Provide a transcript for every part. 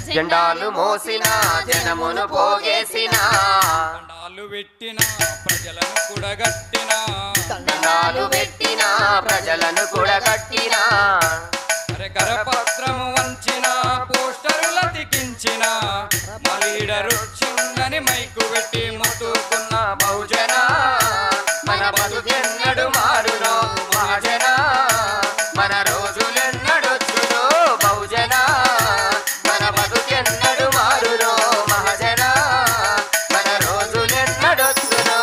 జెండాలు మోసిన జనమును పోగేసిన దండాలు పెట్టిన ప్రజలను కూడగట్టిన దండాలు పెట్టిన ప్రజలను కూడగట్టిన కరపత్రము వంచిన పోస్టరుల తికించిన మా లీడరు చిన్నని మైకు పెట్టి మొత్తుకున్న బహుజన మన బతుకెన్నడు మారునో మహాజన మన రోజులెన్నడొచ్చునో బహుజన మన బతుకెన్నడు మారునో మహాజన మన రోజులెన్నడొచ్చునో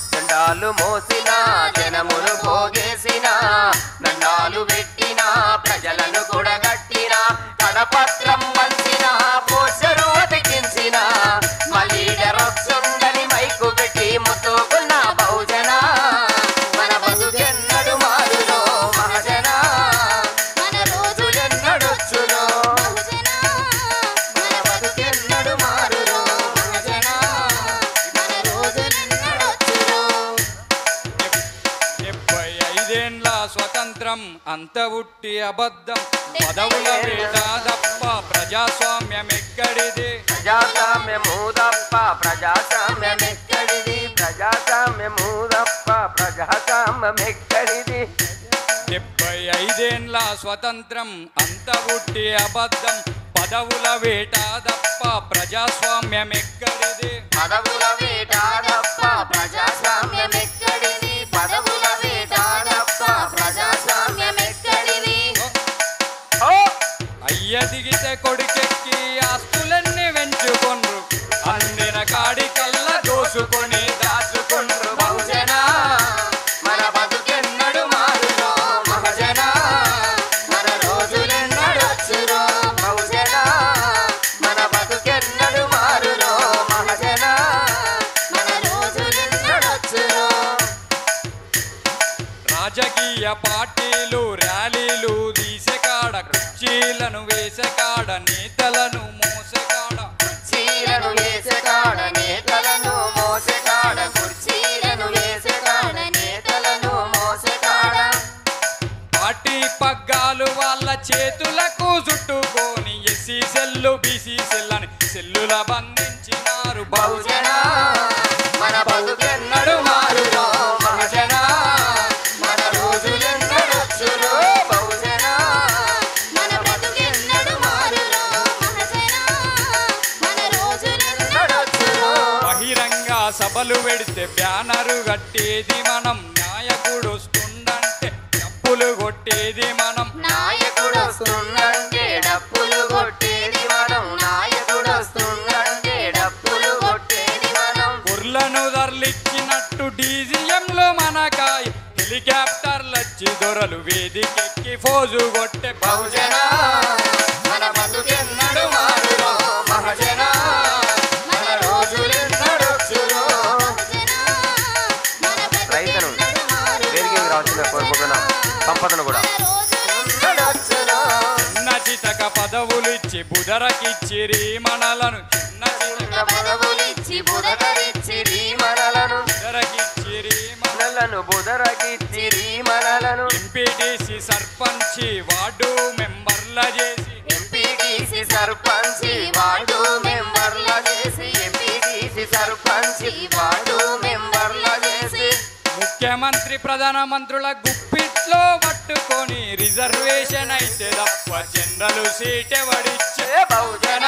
జెండాలు మోసిన జనమును పోగేసిన దండాలు పెట్టిన ప్రజలను కూడగట్టిన కరపత్రం వంచిన పోస్టరు అతికించిన మళ్ళీ రక్షందని మైకు పెట్టి మొత్తుకున్న బహుజన మన బతుకెన్నడు మారునో మహాజన మన రోజులెన్నడొచ్చునో మన బతుకెన్నడు మారునో మహాజన మన రోజులెన్నడొచ్చునో 75 ఏళ్ల స్వతంత్రం అంత ఉట్టి అబద్ధం పదవుల వేట తప్ప ప్రజాస్వామ్యం ఎక్కడిది ప్రజాస్వామ్యము తప్ప ప్రజాస్వామ్యం ఎక్కడిది ప్రజాస్వామ్యము తప్ప ప్రజాస్వామ్యం ఎక్కడిది 75 ఏళ్ల స్వతంత్రం అంత ఉట్టి అబద్ధం పదవుల వేట తప్ప ప్రజాస్వామ్యం ఎక్కడిది పదవుల వేట తప్ప ప్రజాస్వామ్యం ఎక్కడిది పదవుల వేట తప్ప ప్రజాస్వామ్యం ఎక్కడిది అయ్య దిగితే కొడుకెక్కి ఆస్తులన్నీ వెంచుకొండ్రు అందిన కాడికల్లా దోసుకొని దాచుకొండ్రు బహుజన మన బతుకెన్నడు మారునో మహాజన మన రోజులెన్నడొచ్చునో బహుజన మన బతుకెన్నడు మారునో మహాజన మన రోజులెన్నడొచ్చునో రాజకీయ పార్టీలు ర్యాలీలు తీసెకాడ కుర్చీలను వేసెకాడ నేతలను మోసెకాడ కుర్చీలను వేసెకాడ నేతలను మోసెకాడ కుర్చీలను వేసెకాడ నేతలను మోసెకాడ పార్టీ పగ్గాలు వాళ్ళ చేతులకు చుట్టుకొని ఎస్సీ సెల్లు బీసీ సెల్ అని సెల్లుల బంధించినారు బహుజన మన బతుకెన్నడు మారునో మహాజన మన రోజులెన్నడొచ్చునో బహుజన మన బతుకెన్నడు మారునో మహాజన మన రోజులెన్నడొచ్చునో బహిరంగ సభలు పెడితే బ్యానరు కట్టేది మనం నాయకుడు వస్తుండంటే డప్పులు కొట్టేది మనం నాయకుడు వస్తుందంటే డప్పులు కొట్టేది మనం నాయకుడు వస్తుందంటే డప్పులు కొట్టేది మనం కుర్లను ధరలిచ్చినట్టు డీజీఎంలో మనకాయ హెలికాప్టర్లు వచ్చి దొరలు వేదికెక్కి ఫోజు కొట్టే బహుజన మన బతుకెన్నడు మారునో మహాజన మన రోజులెన్నడొచ్చునో రైతును వేదికకి రావాల్సిన కోరుకుంటున్నాం సంపదను కూడా చిన్న చితక పదవులిచ్చి బుధరకిచ్చిరి మనలను చిన్న చితక పదవులిచ్చి బుధకరిచ్చిరి మనలను బుధరకిచ్చిరి మనలను బుధరకిచ్చిరి మనలను ఎంపీటీసీ సర్పంచి వార్డు మెంబర్ల చేసి ఎంపీటీసీ సర్పంచి వార్డు మెంబర్ల చేసి ఎంపీటీసీ సర్పంచి వార్డు మెంబర్ల చేసి ముఖ్యమంత్రి ప్రధానమంత్రుల గుప్పిట్లో పట్టుకొని రిజర్వేషన్ అయితే తప్ప జనరల్ సీట్ ఎవడిచ్చే బహుజన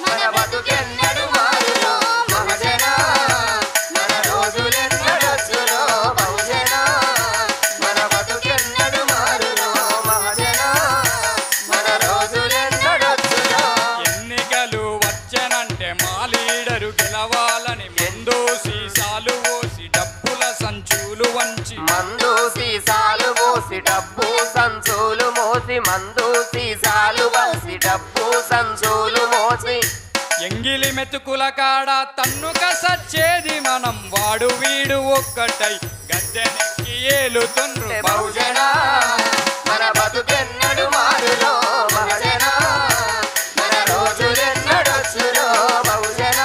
మన బతుకెన్నడు మారునో మహాజన మన రోజులెన్నడొచ్చునో బహుజన మన బతుకెన్నడు మారునో మహాజన మన రోజులెన్నడొచ్చునో ఎన్నికలు వచ్చనంటే మా లీడరు గెలవాలని ముందు సీసాలు పోసి డబ్బుల సంచులు వంచి మందు సీసాలు పోసి డబ్బు సంచులు మోసి మందు సీసాలు పోసి డబ్బు సంచులు మోసి ఎంగిలి మెతుకుల కాడ తన్నుక సచ్చేది మనం వాడు వీడు ఒక్కటై గద్దెనెక్కి ఏలుతుండ్రు బహుజన మన బతుకెన్నడు మారునో మహాజన మన రోజులెన్నడొచ్చునో బహుజన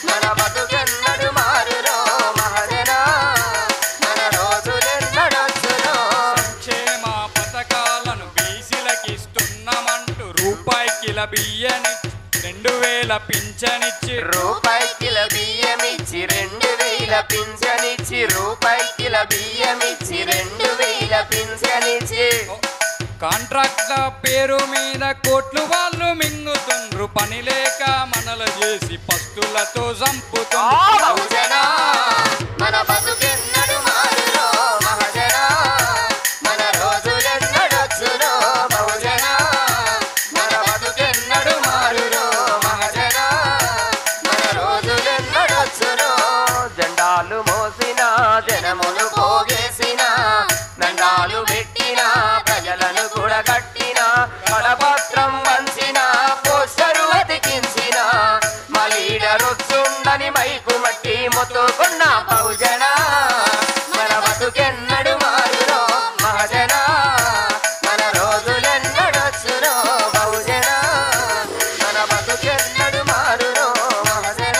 మన బతుకెన్నడు మారునో మహాజన మన రోజులెన్నడొచ్చునో సంక్షేమ పథకాలను బీసీలకిస్తున్నామంటూ రూపాయికిల బియ్యం బియ్యనిచ్చి 2000 పింఛనిచ్చి రూపాయి కిల బియ్యమిచ్చి 2000 పింఛనిచ్చి రూపాయి కిల బియ్యమిచ్చి 2000 పింఛనిచ్చి కాంట్రాక్ట్ల పేరు మీద కోట్లు వాళ్ళు మింగుతుండ్రు పని లేక మనల చేసి పస్తులతో చంపుతుండ్రు బహుజన మన బతుకెన్నడు మారులో మహజన మన రోజులెన్నడొచ్చునో బహుజన మన బతుకెన్నడు మారులో మహజన మన రోజులెన్నడొచ్చునో జెండాలు మోసిన జనములు పోగేసిన దండాలు పెట్టిన ప్రజలను కూడా కట్టిన కడపత్రం వంచిన పోస్టరు అతికించిన మా లీడర్ వచ్చుండని మైకు మట్టి మొత్తుకున్న బహుజన మన బతుకెన్నడు మారునో మహజన మన రోజులెన్నడొచ్చునో బహుజన మన బతుకెన్నడు మారునో మహజన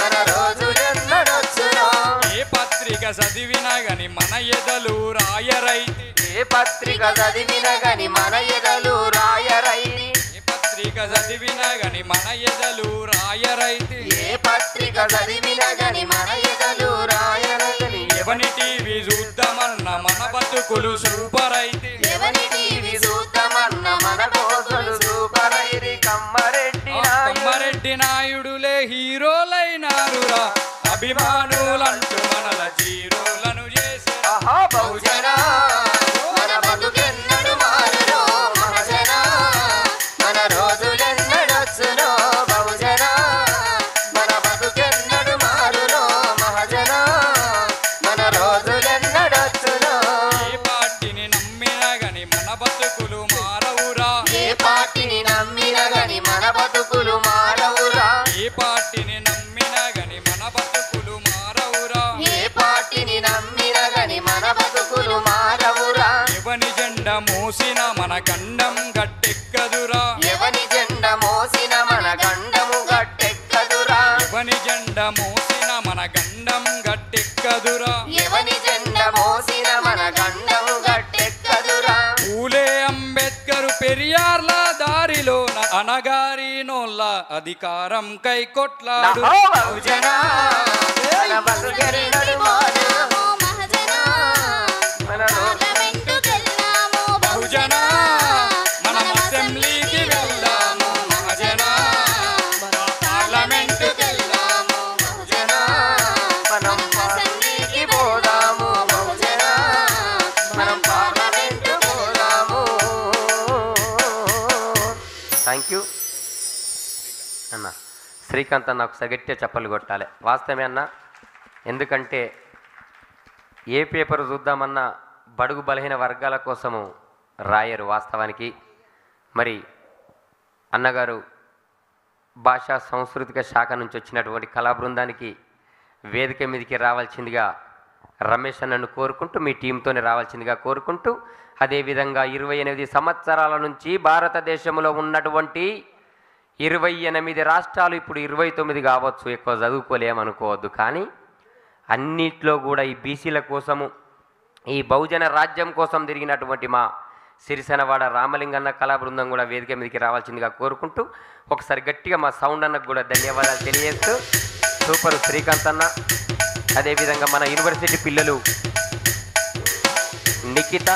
మన రోజులెన్నడొచ్చునో ఏ పత్రిక చదివినా గని మన ఎదలు రాయరైతి ఏ పత్రిక చదివిన గని మన ఎదలు రాయరైతి ఏ పత్రిక చదివినా గని మన ఎదలు రాయరైతి ఏ పత్రిక చదివిన గని మన ఎదలు రాయరైతి ఎవని టీవీ చూద్దామన్న మన బతుకులు సూపర్ అయితే ఎవని టీవీ చూద్దామన్న మన కోసలు సూపర్ ఐరి కమ్మారెడ్డి నాయుడులే హీరోలైనారురా అభిమానులంటూ మనల జీరోలను చేసే బహుజన మన బతుకెన్నడు మారునో మహజన మన రోజులెన్నడొచ్చునో బహుజన మన బతుకెన్నడు మారునో మహజన మన రోజులెన్నడొచ్చునో ఏ పార్టీని నమ్మినా గని మన బతుకులు మారవురా ఏ పార్టీని నమ్మిన గని మన బతుకులు మారవురా ఏ పార్టీని నమ్మినా గని మన బతుకులు మారవురా ఏ పార్టీని నమ్మిన గని మన బతుకులు మారవురా ఎవని జెండా మోసిన మన గండం గట్టెక్కదురా ఎవని జెండ మోసిన మన గండము గట్టెక్కదురా ఎవని జెండా మోసిన మన గండం గట్టెక్కదురా ఎవని జెండ మోసిన మన గండము గట్టెక్కదురా పూలే అంబేద్కర్ పెరియార్ల దారిలో అనగారి నోళ్ళ అధికారం కై కొట్లాడు బహుజన మన బతుకెన్నడు మారునో మహజన మన బహుజన మనం అసెంబ్లీకి వెళ్దాము మహజన పార్లమెంటుకి వెళ్దాము బహుజన మనం అసెంబ్లీకి పోదాము బహుజన మనం పార్లమెంటు పోదాము థ్యాంక్ యూ అన్న శ్రీకాంత్ అన్న ఒకసారి గట్టిగా చప్పలు కొట్టాలి వాస్తవమే అన్న ఎందుకంటే ఏ పేపర్ చూద్దామన్నా బడుగు బలహీన వర్గాల కోసము రాయరు వాస్తవానికి మరి అన్నగారు భాషా సాంస్కృతిక శాఖ నుంచి వచ్చినటువంటి కళా బృందానికి వేదిక మీదకి రావాల్సిందిగా రమేష్ అన్నను కోరుకుంటూ మీ టీంతోనే రావాల్సిందిగా కోరుకుంటూ అదేవిధంగా 28 సంవత్సరాల నుంచి భారతదేశంలో ఉన్నటువంటి 28 రాష్ట్రాలు ఇప్పుడు 29 కావచ్చు, ఎక్కువ చదువుకోలేమనుకోవద్దు, కానీ అన్నిట్లో కూడా ఈ బీసీల కోసము ఈ బహుజన రాజ్యం కోసం తిరిగినటువంటి మా సిరిసనవాడ రామలింగన్న కళా బృందం కూడా వేదిక మీదకి రావాల్సిందిగా కోరుకుంటూ ఒకసారి గట్టిగా మా సౌండ్ అన్నకు కూడా ధన్యవాదాలు తెలియజేస్తూ సూపర్ శ్రీకాంత్ అన్న, అదేవిధంగా మన యూనివర్సిటీ పిల్లలు నిఖిత